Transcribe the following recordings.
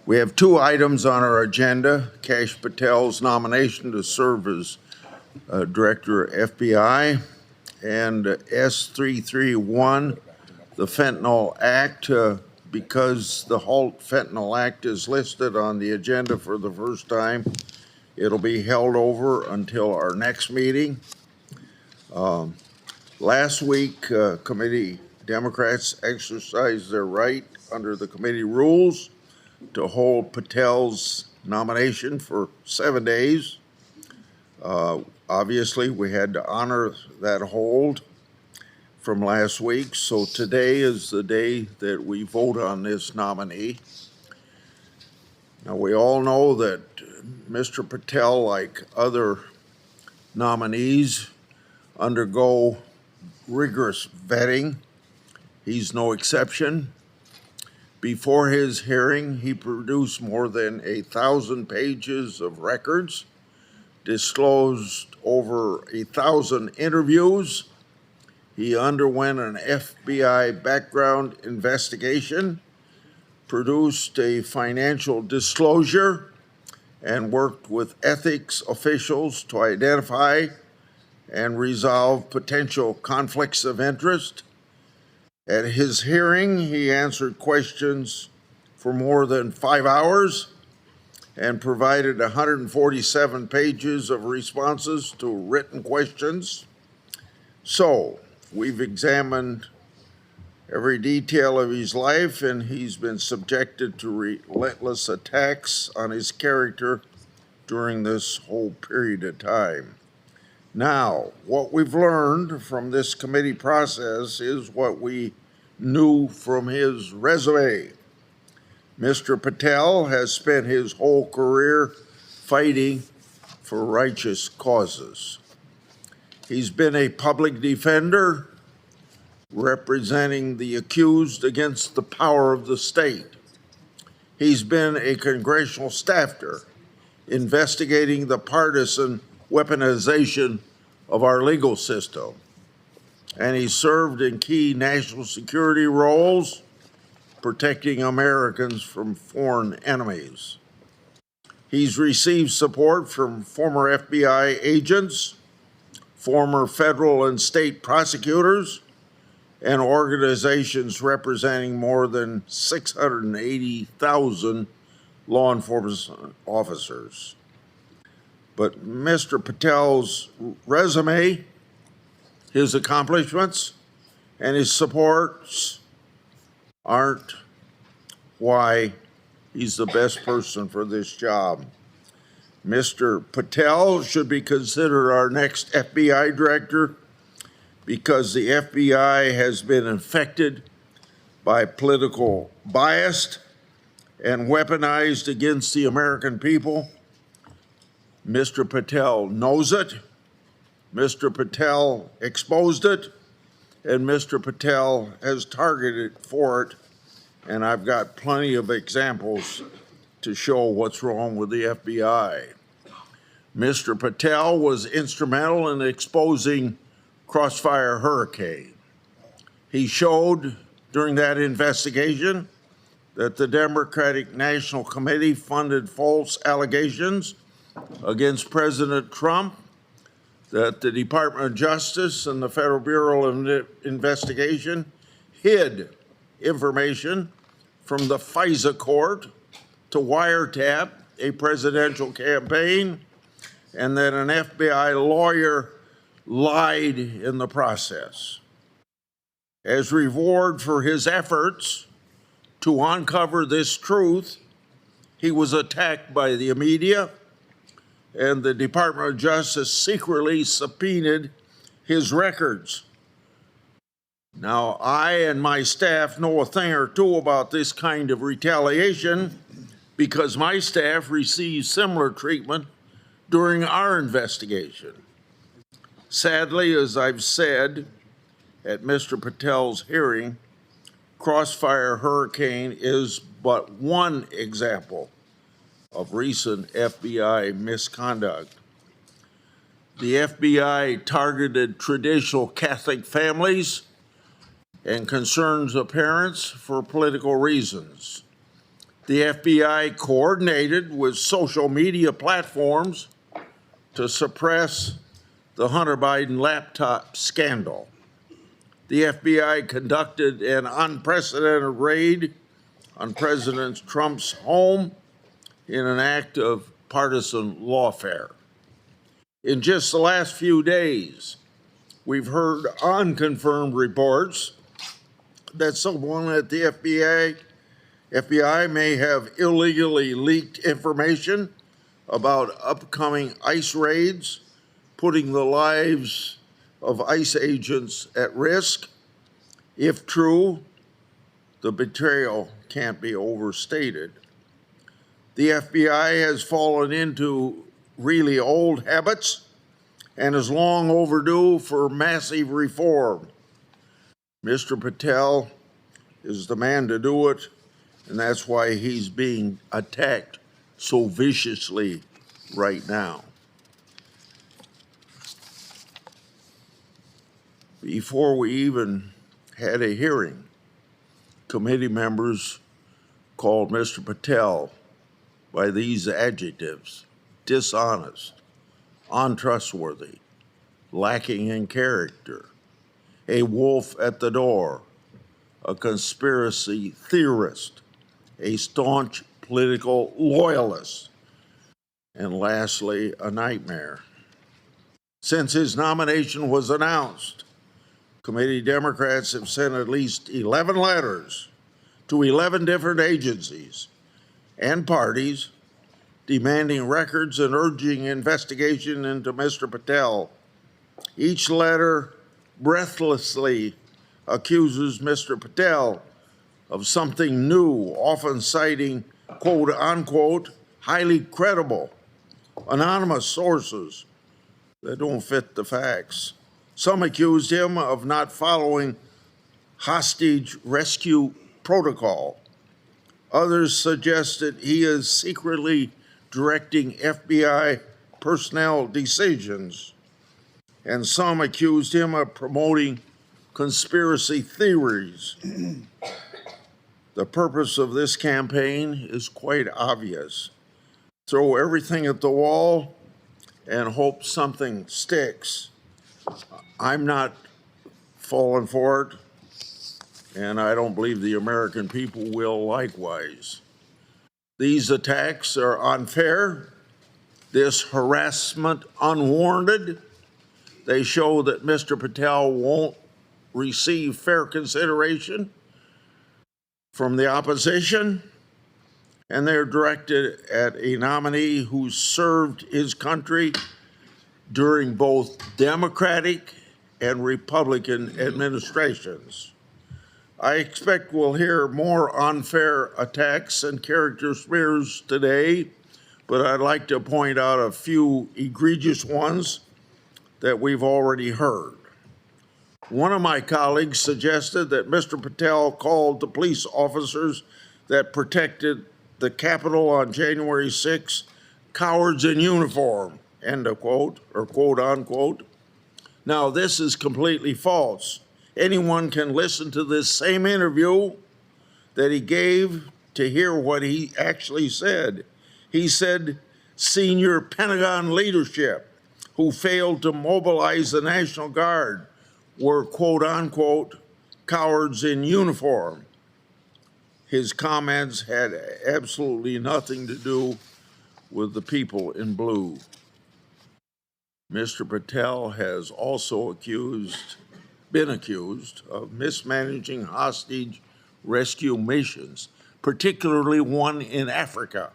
We have two items on our agenda: Kash Patel's nomination to serve as Director of FBI, and S331, the Fentanyl Act. Because the Halt Fentanyl Act is listed on the agenda for the first time, it'll be held over until our next meeting. Last week, committee Democrats exercised their right under the committee rules to hold Patel's nomination for 7 days. Obviously, we had to honor that hold from last week, so today is the day that we vote on this nominee. Now, we all know that Mr. Patel, like other nominees, undergo rigorous vetting. He's no exception. Before his hearing, he produced more than 1,000 pages of records, disclosed over 1,000 interviews. He underwent an FBI background investigation, produced a financial disclosure, and worked with ethics officials to identify and resolve potential conflicts of interest. At his hearing, he answered questions for more than 5 hours and provided 147 pages of responses to written questions. So, we've examined every detail of his life, and he's been subjected to relentless attacks on his character during this whole period of time. Now, what we've learned from this committee process is what we knew from his resume. Mr. Patel has spent his whole career fighting for righteous causes. He's been a public defender representing the accused against the power of the state. He's been a congressional staffer investigating the partisan weaponization of our legal system. And he served in key national security roles, protecting Americans from foreign enemies. He's received support from former FBI agents, former federal and state prosecutors, and organizations representing more than 680,000 law enforcement officers. But Mr. Patel's resume, his accomplishments, and his supports aren't why he's the best person for this job. Mr. Patel should be considered our next FBI director because the FBI has been infected by political bias and weaponized against the American people. Mr. Patel knows it, Mr. Patel exposed it, and Mr. Patel has targeted for it, and I've got plenty of examples to show what's wrong with the FBI. Mr. Patel was instrumental in exposing Crossfire Hurricane. He showed during that investigation that the Democratic National Committee funded false allegations against President Trump, that the Department of Justice and the Federal Bureau of Investigation hid information from the FISA court to wiretap a presidential campaign, and that an FBI lawyer lied in the process. As reward for his efforts to uncover this truth, he was attacked by the media, and the Department of Justice secretly subpoenaed his records. Now, I and my staff know a thing or two about this kind of retaliation because my staff received similar treatment during our investigation. Sadly, as I've said at Mr. Patel's hearing, Crossfire Hurricane is but one example of recent FBI misconduct. The FBI targeted traditional Catholic families and concerns of parents for political reasons. The FBI coordinated with social media platforms to suppress the Hunter Biden laptop scandal. The FBI conducted an unprecedented raid on President Trump's home in an act of partisan lawfare. In just the last few days, we've heard unconfirmed reports that someone at the FBI may have illegally leaked information about upcoming ICE raids, putting the lives of ICE agents at risk. If true, the betrayal can't be overstated. The FBI has fallen into really old habits and is long overdue for massive reform. Mr. Patel is the man to do it, and that's why he's being attacked so viciously right now. Before we even had a hearing, committee members called Mr. Patel by these adjectives: dishonest, untrustworthy, lacking in character, a wolf at the door, a conspiracy theorist, a staunch political loyalist, and lastly, a nightmare. Since his nomination was announced, committee Democrats have sent at least 11 letters to 11 different agencies and parties demanding records and urging investigation into Mr. Patel. Each letter breathlessly accuses Mr. Patel of something new, often citing quote unquote highly credible anonymous sources that don't fit the facts. Some accused him of not following hostage rescue protocol. Others suggested he is secretly directing FBI personnel decisions. And some accused him of promoting conspiracy theories. The purpose of this campaign is quite obvious: throw everything at the wall and hope something sticks. I'm not falling for it, and I don't believe the American people will likewise. These attacks are unfair, this harassment unwarranted. They show that Mr. Patel won't receive fair consideration from the opposition, and they're directed at a nominee who served his country during both Democratic and Republican administrations. I expect we'll hear more unfair attacks and character smears today, but I'd like to point out a few egregious ones that we've already heard. One of my colleagues suggested that Mr. Patel called the police officers that protected the Capitol on January 6 cowards in uniform, end of quote, or quote unquote. Now, this is completely false. Anyone can listen to this same interview that he gave to hear what he actually said. He said, senior Pentagon leadership who failed to mobilize the National Guard were, quote unquote, cowards in uniform. His comments had absolutely nothing to do with the people in blue. Mr. Patel has also been accused of mismanaging hostage rescue missions, particularly one in Africa.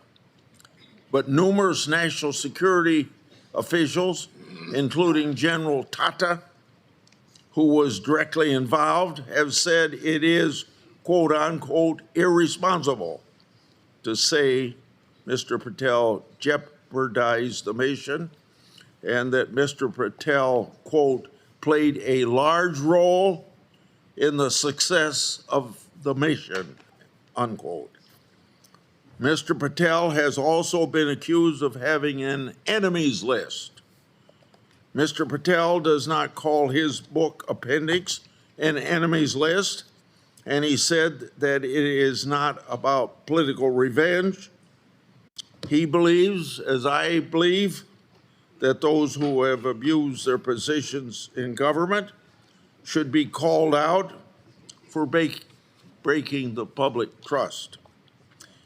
But numerous national security officials, including General Tata, who was directly involved, have said it is, quote unquote, irresponsible to say Mr. Patel jeopardized the mission and that Mr. Patel, quote, played a large role in the success of the mission, unquote. Mr. Patel has also been accused of having an enemies list. Mr. Patel does not call his book appendix an enemies list. and he said that it is not about political revenge. He believes, as I believe, that those who have abused their positions in government should be called out for breaking the public trust.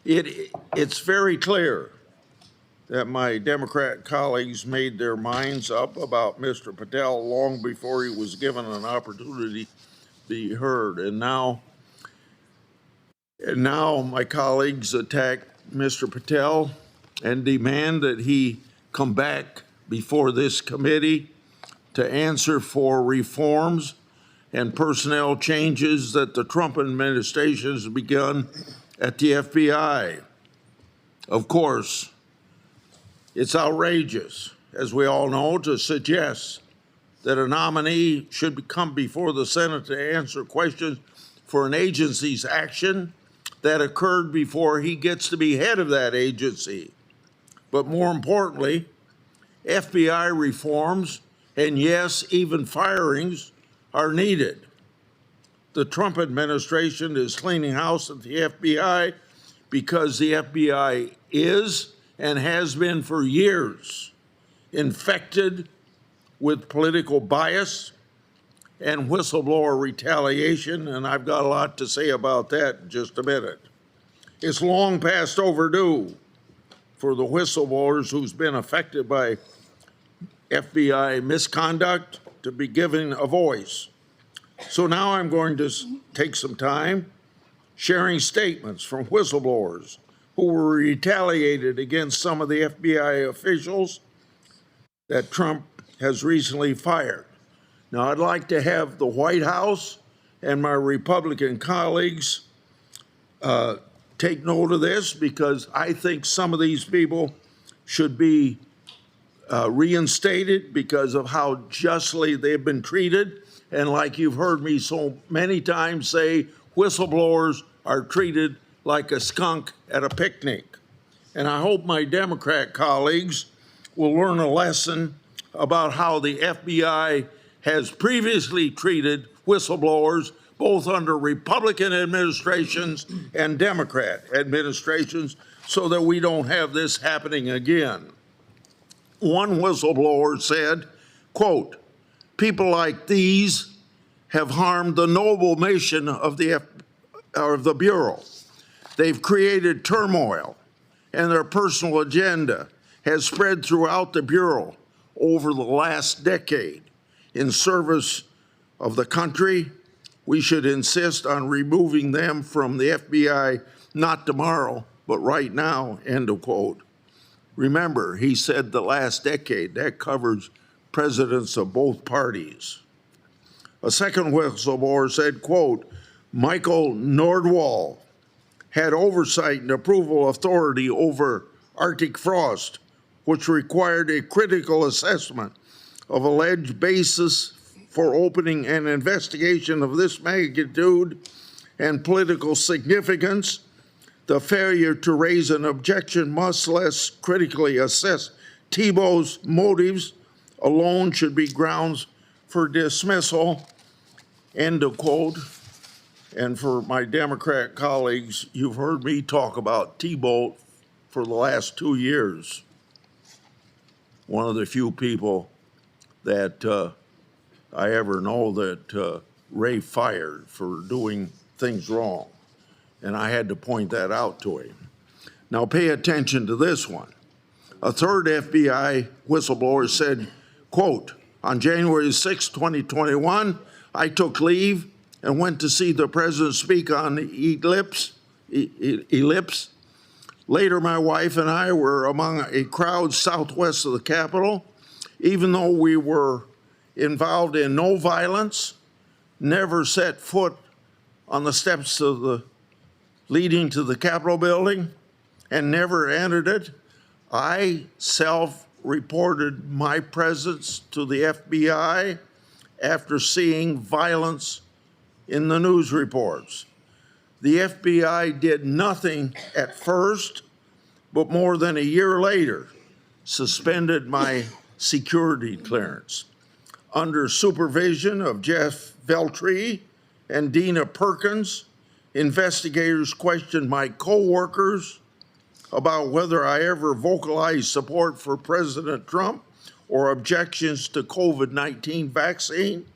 It's very clear that my Democrat colleagues made their minds up about Mr. Patel long before he was given an opportunity to be heard. And now my colleagues attack Mr. Patel and demand that he come back before this committee to answer for reforms and personnel changes that the Trump administration has begun at the FBI. Of course, it's outrageous, as we all know, to suggest that a nominee should come before the Senate to answer questions for an agency's action that occurred before he gets to be head of that agency. But more importantly, FBI reforms, and yes, even firings, are needed. The Trump administration is cleaning house at the FBI because the FBI is and has been for years infected with political bias and whistleblower retaliation, and I've got a lot to say about that in just a minute. It's long past overdue for the whistleblowers who's been affected by FBI misconduct to be given a voice. So now I'm going to take some time sharing statements from whistleblowers who were retaliated against some of the FBI officials that Trump has recently fired. Now, I'd like to have the White House and my Republican colleagues take note of this, because I think some of these people should be reinstated because of how justly they've been treated. And like you've heard me so many times say, whistleblowers are treated like a skunk at a picnic. And I hope my Democrat colleagues will learn a lesson about how the FBI has previously treated whistleblowers, both under Republican administrations and Democrat administrations, so that we don't have this happening again. One whistleblower said, quote, "People like these have harmed the noble mission of the Bureau. They've created turmoil, and their personal agenda has spread throughout the Bureau over the last decade. In service of the country, we should insist on removing them from the FBI, not tomorrow, but right now," end of quote. Remember, he said the last decade. That covers presidents of both parties. A second whistleblower said, quote, "Michael Nordwall had oversight and approval authority over Arctic frost, which required a critical assessment of alleged basis for opening an investigation of this magnitude and political significance. The failure to raise an objection, much less critically assess Thibault's motives, alone should be grounds for dismissal," end of quote. And for my Democrat colleagues, you've heard me talk about Thibault for the last 2 years. One of the few people that I ever know that Ray fired for doing things wrong. And I had to point that out to him. Now pay attention to this one. A third FBI whistleblower said, quote, "On January 6, 2021, I took leave and went to see the president speak on the ellipse. Later, my wife and I were among a crowd southwest of the Capitol. Even though we were involved in no violence, never set foot on the steps of the leading to the Capitol building, and never entered it, I self-reported my presence to the FBI after seeing violence in the news reports. The FBI did nothing at first, but more than a year later, suspended my security clearance. Under supervision of Jeff Veltri and Dina Perkins, investigators questioned my coworkers about whether I ever vocalized support for President Trump or objections to COVID-19 vaccine.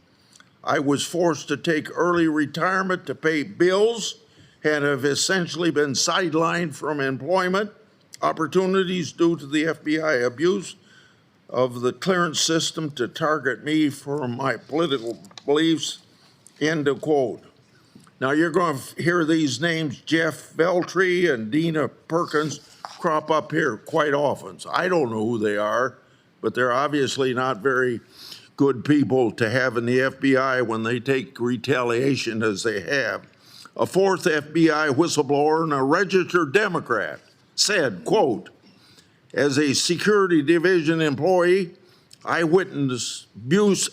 I was forced to take early retirement to pay bills and have essentially been sidelined from employment opportunities due to the FBI abuse of the clearance system to target me for my political beliefs, end of quote. Now you're going to hear these names, Jeff Veltri and Dina Perkins, crop up here quite often. So I don't know who they are, but they're obviously not very good people to have in the FBI when they take retaliation as they have. A fourth FBI whistleblower and a registered Democrat said, quote, as a security division employee, I witnessed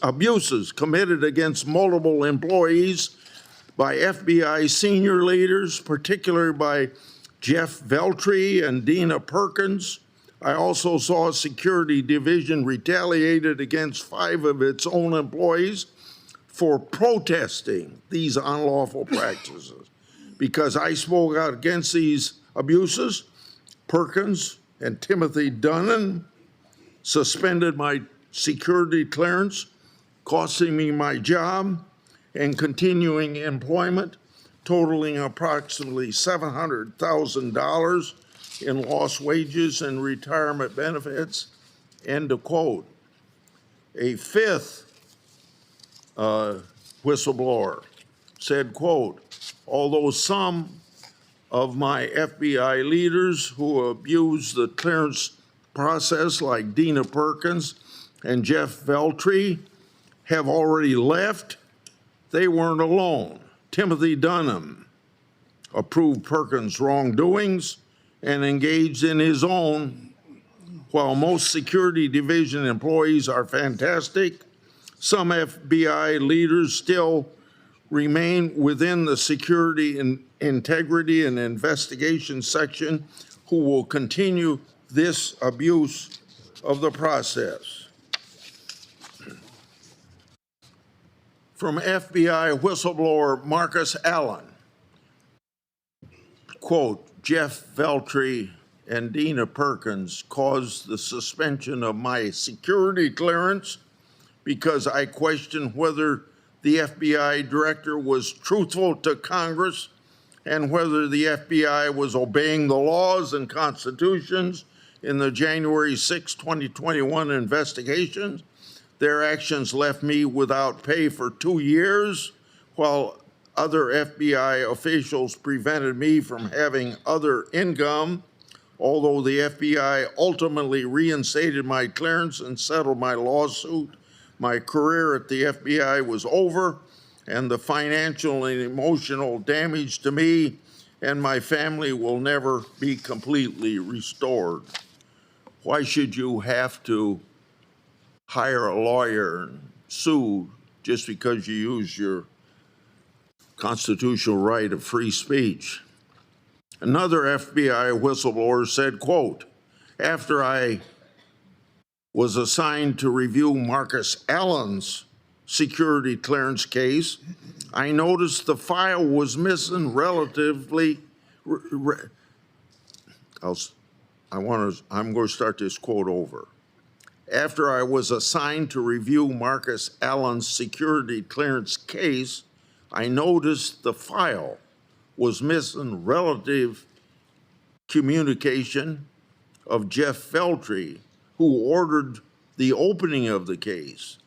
abuses committed against multiple employees by FBI senior leaders, particularly by Jeff Veltri and Dina Perkins. I also saw a security division retaliated against 5 of its own employees for protesting these unlawful practices. Because I spoke out against these abuses, Perkins and Timothy Dunham suspended my security clearance, costing me my job and continuing employment, totaling approximately $700,000 in lost wages and retirement benefits, end of quote. A fifth whistleblower said, quote, although some of my FBI leaders who abused the clearance process, like Dina Perkins and Jeff Veltri, have already left, they weren't alone. Timothy Dunham approved Perkins' wrongdoings and engaged in his own. While most security division employees are fantastic, some FBI leaders still remain within the security and integrity and investigation section who will continue this abuse of the process. From FBI whistleblower Marcus Allen, quote, Jeff Veltri and Dina Perkins caused the suspension of my security clearance because I questioned whether the FBI director was truthful to Congress and whether the FBI was obeying the laws and constitutions in the January 6, 2021 investigations. Their actions left me without pay for 2 years, while other FBI officials prevented me from having other income. Although the FBI ultimately reinstated my clearance and settled my lawsuit, my career at the FBI was over, and the financial and emotional damage to me and my family will never be completely restored. Why should you have to hire a lawyer and sue just because you use your constitutional right of free speech? Another FBI whistleblower said, quote, after I was assigned to review Marcus Allen's security clearance case, I noticed the file was missing relatively. I'm going to start this quote over. After I was assigned to review Marcus Allen's security clearance case, I noticed the file was missing relative communication of Jeff Veltri, who ordered the opening of the case.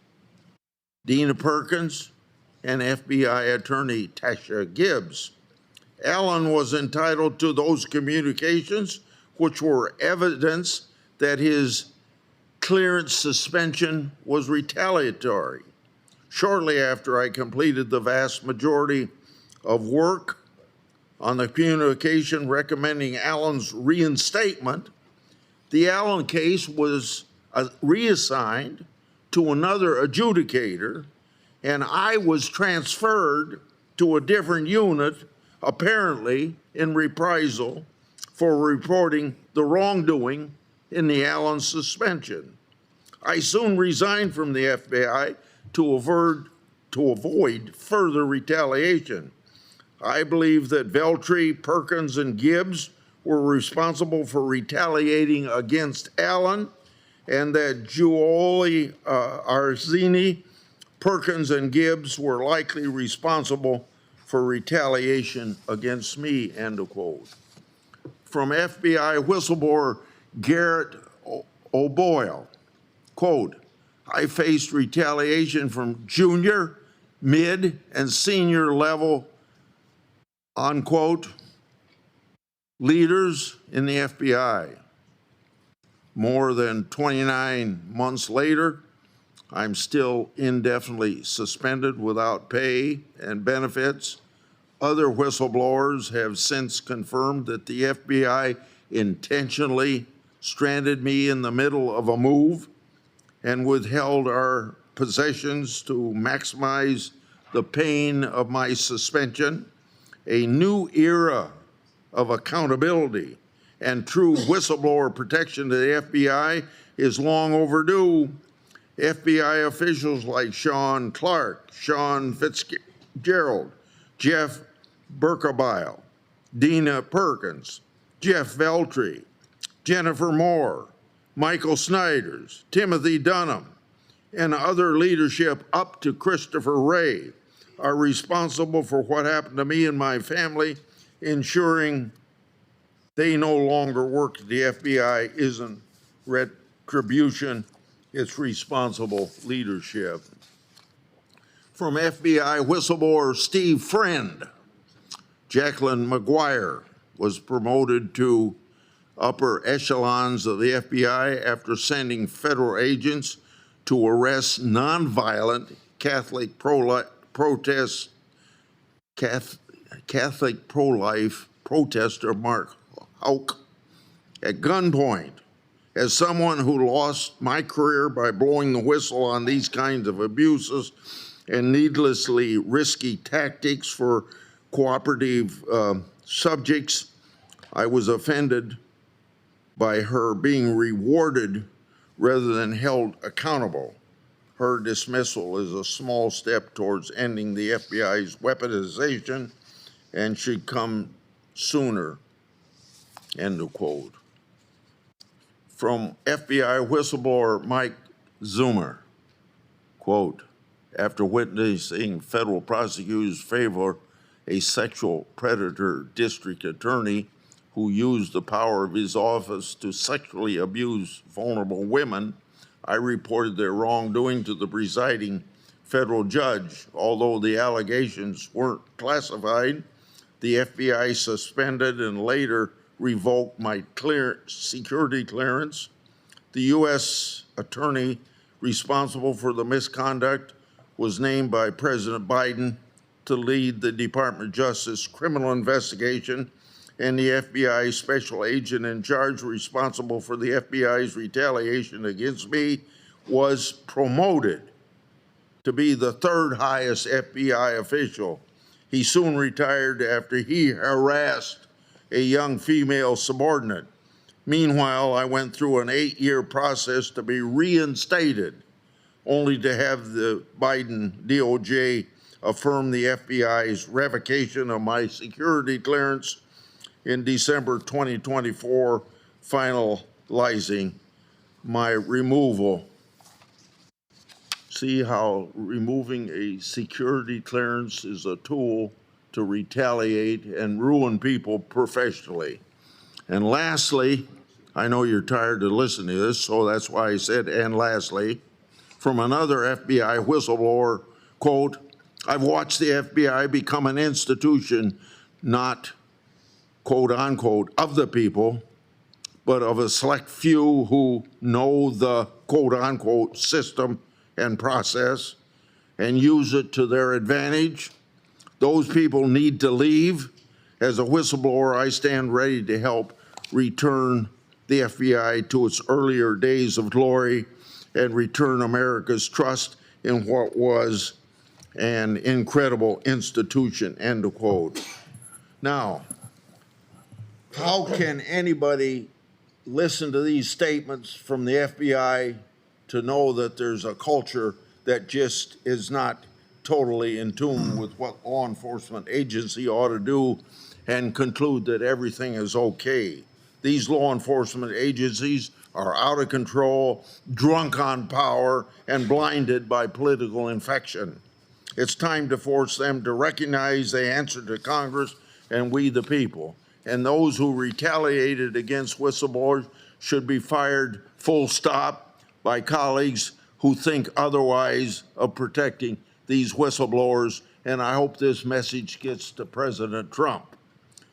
Dina Perkins and FBI attorney Tasha Gibbs. Allen was entitled to those communications, which were evidence that his clearance suspension was retaliatory. Shortly after I completed the vast majority of work on the communication recommending Allen's reinstatement, the Allen case was reassigned to another adjudicator, and I was transferred to a different unit, apparently in reprisal for reporting the wrongdoing in the Allen suspension. I soon resigned from the FBI to avert to avoid further retaliation. I believe that Veltri, Perkins, and Gibbs were responsible for retaliating against Allen, and that Giuliani, Arzini, Perkins, and Gibbs were likely responsible for retaliation against me, end of quote. From FBI whistleblower Garrett O'Boyle, quote, I faced retaliation from junior, mid, and senior level, unquote, leaders in the FBI. More than 29 months later, I'm still indefinitely suspended without pay and benefits. Other whistleblowers have since confirmed that the FBI intentionally stranded me in the middle of a move and withheld our possessions to maximize the pain of my suspension. A new era of accountability and true whistleblower protection to the FBI is long overdue. FBI officials like Sean Clark, Sean Fitzgerald, Jeff Berkebile, Dina Perkins, Jeff Veltri, Jennifer Moore, Michael Snyders, Timothy Dunham, and other leadership up to Christopher Wray are responsible for what happened to me and my family, ensuring they no longer work at the FBI isn't retribution, it's responsible leadership. From FBI whistleblower Steve Friend, Jacqueline McGuire was promoted to upper echelons of the FBI after sending federal agents to arrest nonviolent Catholic pro-life protester Mark Houck at gunpoint. As someone who lost my career by blowing the whistle on these kinds of abuses and needlessly risky tactics for cooperative subjects, I was offended by her being rewarded rather than held accountable. Her dismissal is a small step towards ending the FBI's weaponization and should come sooner, end of quote. From FBI whistleblower Mike Zoomer, quote, after witnessing federal prosecutors favor a sexual predator district attorney who used the power of his office to sexually abuse vulnerable women, I reported their wrongdoing to the presiding federal judge. Although the allegations weren't classified, the FBI suspended and later revoked my security clearance. The U.S. attorney responsible for the misconduct was named by President Biden to lead the Department of Justice criminal investigation, and the FBI special agent in charge responsible for the FBI's retaliation against me was promoted to be the third highest FBI official. He soon retired after he harassed a young female subordinate. Meanwhile, I went through an 8-year process to be reinstated, only to have the Biden DOJ affirm the FBI's revocation of my security clearance in December 2024, finalizing my removal. See how removing a security clearance is a tool to retaliate and ruin people professionally. And lastly, I know you're tired of listening to this, so that's why I said, and lastly, from another FBI whistleblower, quote, I've watched the FBI become an institution not, quote unquote, of the people, but of a select few who know the, quote unquote, system and process and use it to their advantage. Those people need to leave. As a whistleblower, I stand ready to help return the FBI to its earlier days of glory and return America's trust in what was an incredible institution, end of quote. Now, how can anybody listen to these statements from the FBI to know that there's a culture that just is not totally in tune with what law enforcement agency ought to do and conclude that everything is okay. These law enforcement agencies are out of control, drunk on power, and blinded by political infection. It's time to force them to recognize they answer to Congress and we the people. And those who retaliated against whistleblowers should be fired full stop by colleagues who think otherwise of protecting these whistleblowers. And I hope this message gets to President Trump.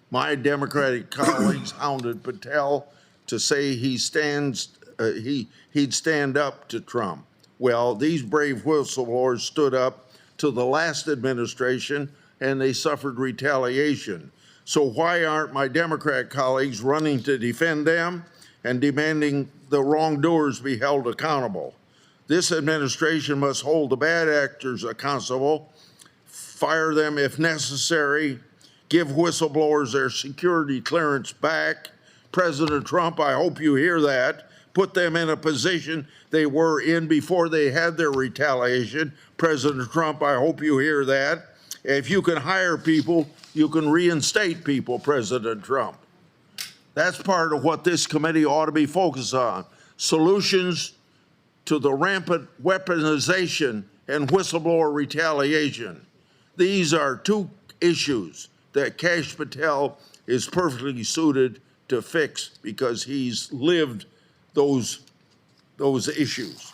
My Democratic colleagues hounded Patel to say he'd stand up to Trump. Well, these brave whistleblowers stood up to the last administration and they suffered retaliation. So why aren't my Democrat colleagues running to defend them and demanding the wrongdoers be held accountable? This administration must hold the bad actors accountable, fire them if necessary, give whistleblowers their security clearance back. President Trump, I hope you hear that. Put them in a position they were in before they had their retaliation. President Trump, I hope you hear that. If you can hire people, you can reinstate people, President Trump. That's part of what this committee ought to be focused on. Solutions to the rampant weaponization and whistleblower retaliation. These are two issues that Kash Patel is perfectly suited to fix because he's lived those issues.